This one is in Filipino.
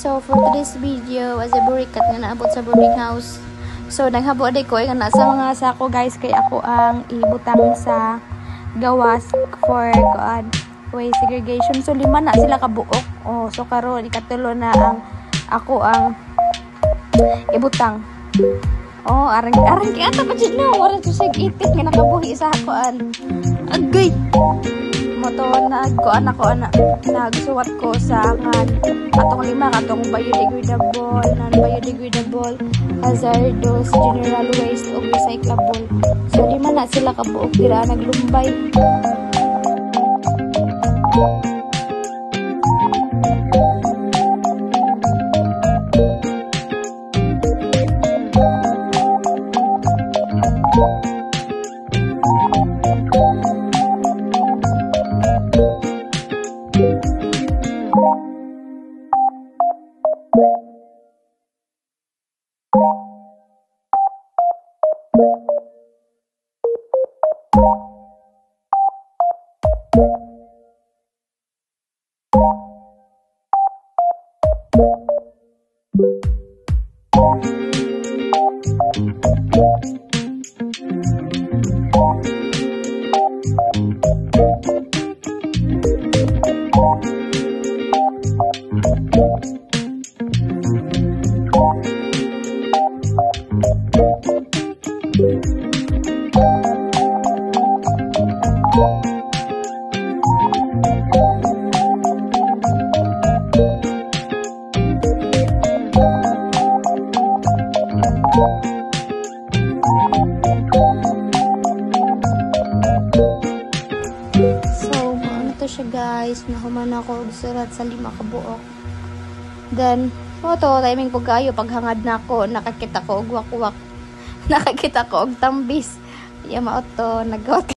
So for today's video, as a burikat nga naabot sa boarding house. So naghabo day ko nga nasa mga sako guys, kay ako ang ibutang sa gawas for waste segregation. So 5 na sila kabuok. Oh, so karon ikatulo na ang ako ang ibutang. Oh, arang kaya ata pa dyan no. Warang susig itik nga nakabuhi sa hakuan. Agay! Moto nagkuan ako nagsuwat ko sa ngan atong 5 katong biodegradable, non-biodegradable, hazardous, general waste o recyclable. So 5 na sila kabuok dira naglumbay. Guys, nahuman ako surat sa 5 kabuok. Then, photo, timing po kayo, paghangad na ako, nakakita ko og wakwak. Nakakita ko og tambis. Iya mao to, nagawat